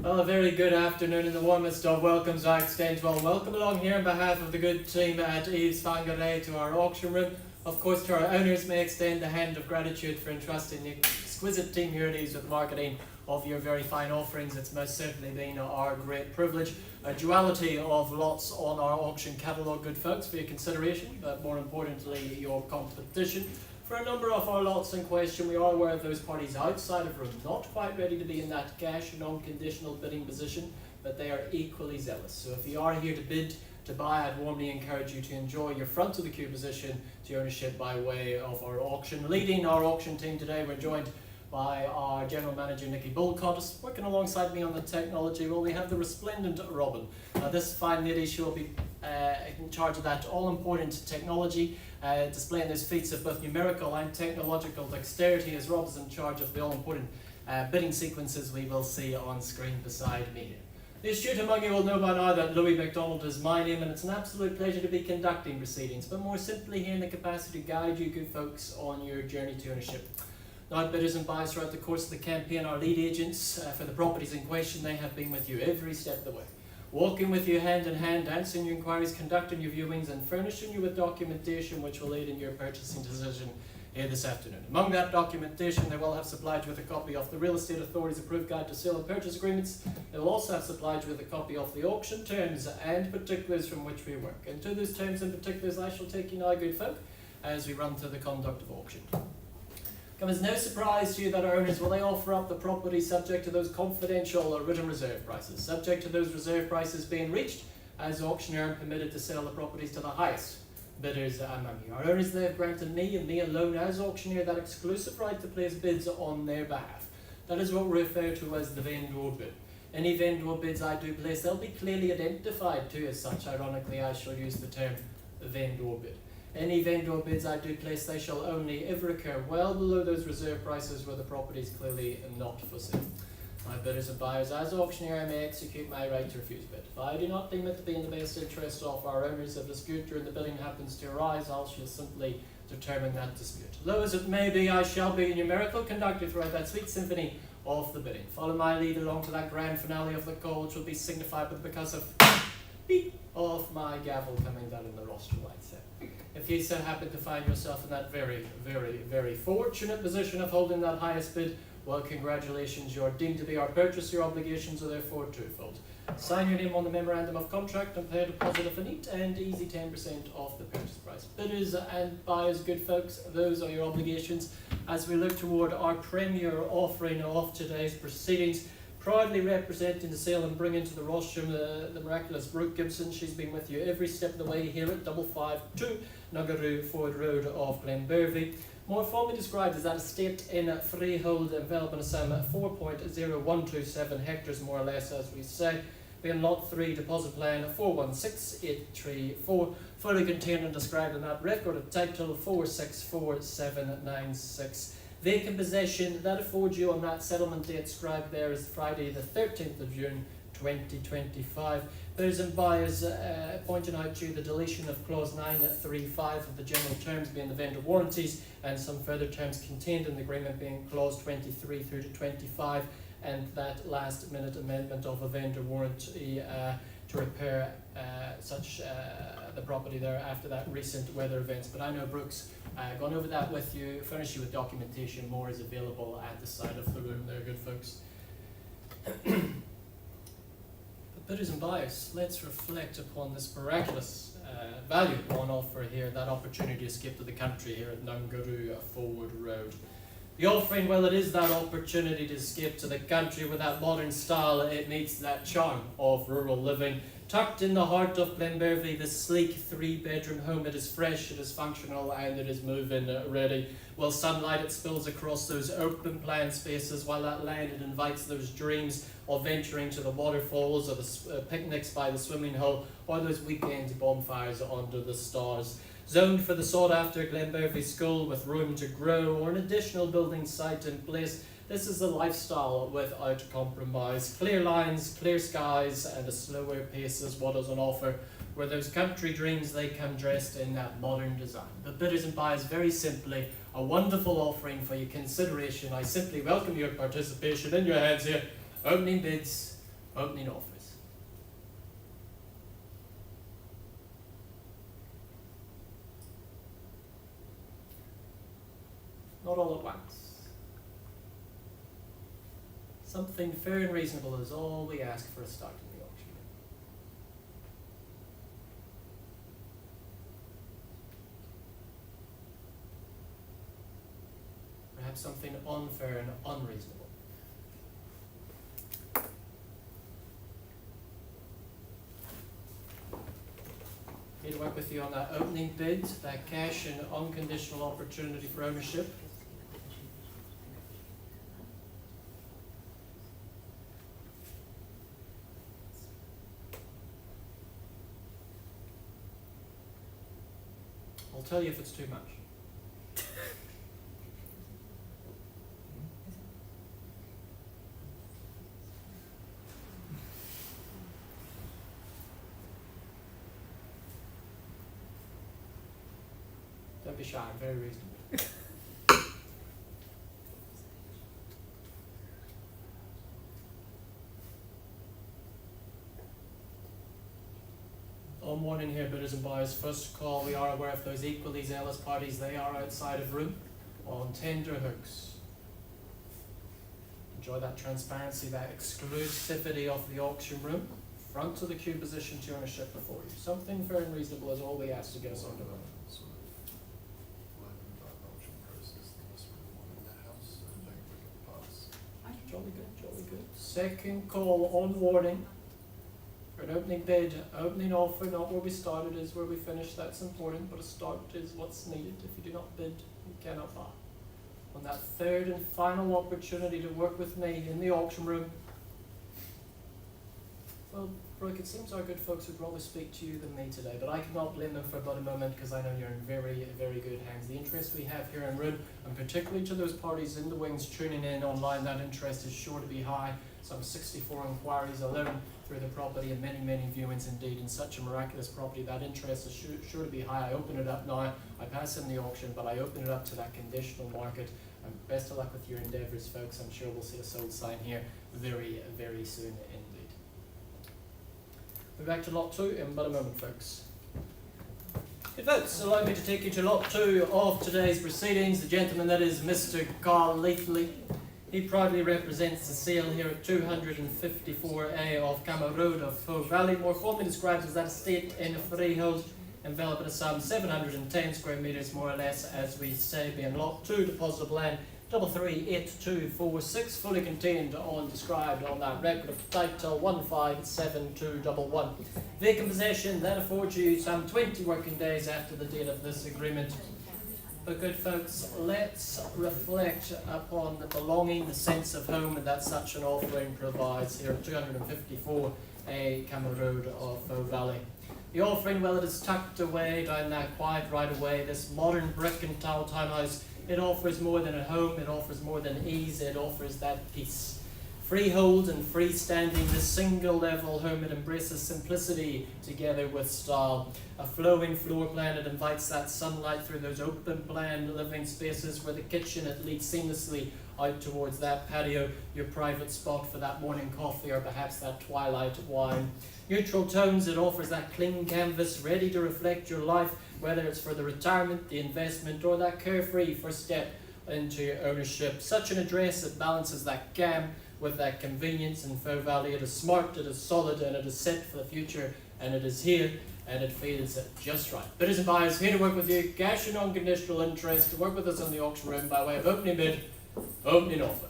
Well, a very good afternoon and the warmest of welcomes I extend to all. Welcome along here on behalf of the good team at EVES Whangarei to our auction room. Of course, to our owners may extend the hand of gratitude for entrusting the exquisite team here at EVES with marketing of your very fine offerings. It's most certainly been our great privilege. A duality of lots on our auction catalogue, good folks, for your consideration, but more importantly, your competition. For a number of our lots in question, we are aware of those parties outside of room, not quite ready to be in that cash and unconditional bidding position, but they are equally zealous. So if you are here to bid, to buy, I'd warmly encourage you to enjoy your front of the queue position to ownership by way of our auction. Leading our auction team today, we're joined by our General Manager Nikki Bullcott. Working alongside me on the technology, well, we have the resplendent Robin. This fine lady, she will be in charge of that all-important technology, displaying those feats of both numerical and technological dexterity, as Rob is in charge of the all-important bidding sequences we will see on screen beside me. The astute among you will know by now that Louis MacDonald is my name, and it's an absolute pleasure to be conducting proceedings, but more simply here in the capacity to guide you good folks on your journey to ownership. Now, bidders and buyers throughout the course of the campaign, our lead agents for the properties in question, they have been with you every step of the way, walking with you hand in hand, answering your inquiries, conducting your viewings, and furnishing you with documentation which will aid in your purchasing decision here this afternoon. Among that documentation, they will have supplied you with a copy of the Real Estate Authority's approved guide to sale and purchase agreements. They will also have supplied you with a copy of the auction terms and particulars from which we work. And to those terms and particulars, I shall take you now, good folk, as we run through the conduct of auction. Come as no surprise to you that our owners, will they offer up the property subject to those confidential or written reserve prices, subject to those reserve prices being reached as auctioneer and permitted to sell the properties to the highest bidders among you. Our owners, they have granted me and me alone as auctioneer that exclusive right to place bids on their behalf. That is what we refer to as the vendor bid. Any vendor bids I do place, they'll be clearly identified too as such. Ironically, I shall use the term vendor bid. Any vendor bids I do place, they shall only ever occur well below those reserve prices where the property is clearly not for sale. My bidders and buyers, as auctioneer, I may execute my right to refuse bid. If I do not deem it to be in the best interest of our owners, if a dispute during the bidding happens to arise, I shall simply determine that dispute. Low as it may be, I shall be a numerical conductor throughout that sweet symphony of the bidding. Follow my lead along to that grand finale of the call, which will be signified with because of beep of my gavel coming down in the rostral light set. If you so happen to find yourself in that very fortunate position of holding that highest bid, well, congratulations, you are deemed to be our purchaser. Your obligations are therefore twofold. Sign your name on the memorandum of contract and pay a deposit of a neat and easy 10% off the purchase price. Bidders and buyers, good folks, those are your obligations as we look toward our premier offering of today's proceedings. Proudly representing the sale and bringing to the rostrum the miraculous Brooke Gibson. She's been with you every step of the way here at 552 Whangarei Ford Road of Glenbervie. More formally described as that estate in freehold enveloping a sum 4.0127 hectares, more or less, as we say, being lot 3, deposit plan 416834, fully contained and described in that record of title 464796. Vacant possession, that affords you on that settlement date described there as Friday the 13th of June 2025. Bidders and buyers pointing out to you the deletion of clause 935 of the general terms being the vendor warranties, and some further terms contained in the agreement being clause 23 through to 25, and that last minute amendment of a vendor warranty to repair the property there after that recent weather events. But I know Brooks gone over that with you, furnish you with documentation. More is available at the side of the room there, good folks. But bidders and buyers, let's reflect upon this miraculous value on offer here, that opportunity to escape to the country here at Whangarei Ford Road. The offering, well, it is that opportunity to escape to the country with that modern style. It meets that charm of rural living. Tucked in the heart of Glenbervie, this sleek 3-bedroom home, it is fresh, it is functional, and it is move-in ready. Well, sunlight, it spills across those open plan spaces, while that land, it invites those dreams of venturing to the waterfalls or the picnics by the swimming hole, or those weekend bonfires under the stars. Zoned for the sought-after Glenbervie School with room to grow or an additional building site in place, this is a lifestyle without compromise. Clear lines, clear skies, and a slower pace is what is on offer, where those country dreams, they come dressed in that modern design. But bidders and buyers, very simply, a wonderful offering for your consideration. I simply welcome your participation in your hands here. Opening bids Opening offers. Not all at once. Something fair and reasonable is all we ask for a start in the auction. Perhaps something unfair and unreasonable. Here to work with you on that opening bid, that cash and unconditional opportunity for ownership. I'll tell you if it's too much. Don't be shy, I'm very reasonable. On warning here, bidders and buyers, first call, we are aware of those equally zealous parties. They are outside of room on tender hooks. Enjoy that transparency, that exclusivity of the auction room. Front to the queue position to ownership before you. Something fair and reasonable is all we ask to get us on the road. Jolly good, jolly good. Second call on warning. For an opening bid, opening offer, not where we started is where we finish, that's important, but a start is what's needed. If you do not bid, you cannot buy. On that third and final opportunity to work with me in the auction room. Well, Brooke, it seems our good folks would rather speak to you than me today, but I cannot blame them for but a moment because I know you're in very, very good hands. The interest we have here in room, and particularly to those parties in the wings tuning in online, that interest is sure to be high. Some 64 inquiries alone through the property and many, many viewings indeed. In such a miraculous property, that interest is sure to be high. I open it up now. I pass in the auction, but I open it up to that conditional market. And best of luck with your endeavours, folks. I'm sure we'll see a sold sign here very, very soon indeed. We're back to lot 2 in but a moment, folks. Good folks, allow me to take you to lot 2 of today's proceedings. The gentleman that is Mr. Carl Leithley. He proudly represents the sale here at 254A of Camel Road of Faux Valley, more formally described as that estate in a freehold, enveloping a some 710 square metres more or less, as we say, being lot 2, deposit of land 338246, fully contained on described on that record of title 157211. Vacant possession that affords you some 20 working days after the date of this agreement. But good folks, let's reflect upon the belonging, the sense of home, and that such an offering provides here at 254A Camel Road of Faux Valley. The offering, well, it is tucked away down that quiet right away, this modern brick and tile townhouse. It offers more than a home, it offers more than ease, it offers that peace. Freehold and freestanding, this single level home, it embraces simplicity together with style. A flowing floor plan, it invites that sunlight through those open plan living spaces where the kitchen, it leads seamlessly out towards that patio, your private spot for that morning coffee or perhaps that twilight wine. Neutral tones, it offers that clean canvas ready to reflect your life, whether it's for the retirement, the investment, or that carefree first step into your ownership. Such an address that balances that gam with that convenience in Faux Valley. It is smart, it is solid, and it is set for the future, and it is here, and it feels just right. Bidders and buyers, here to work with you, cash and unconditional interest, to work with us in the auction room by way of opening bid, opening offer.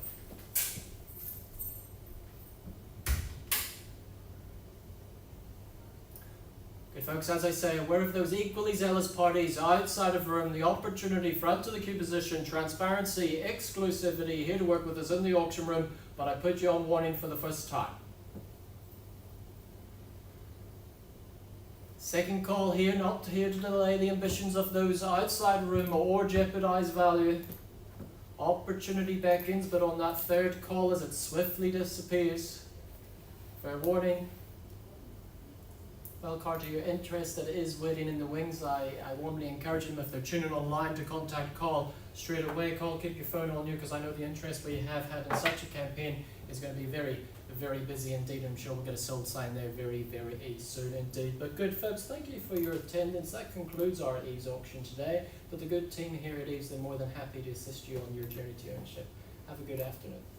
Good folks, as I say, aware of those equally zealous parties outside of room, the opportunity, front to the queue position, transparency, exclusivity, here to work with us in the auction room, but I put you on warning for the first time. Second call here, not here to delay the ambitions of those outside room or jeopardize value. Opportunity beckons, but on that third call as it swiftly disappears. Fair warning. Well, Carter, your interest that is waiting in the wings, I warmly encourage them, if they're tuning online, to contact call straight away. Call, keep your phone on you, because I know the interest we have had in such a campaign is going to be very, very busy indeed. I'm sure we'll get a sold sign there very, very soon indeed. But good folks, thank you for your attendance. That concludes our EVES auction today. But the good team here at EVES, they're more than happy to assist you on your journey to ownership. Have a good afternoon.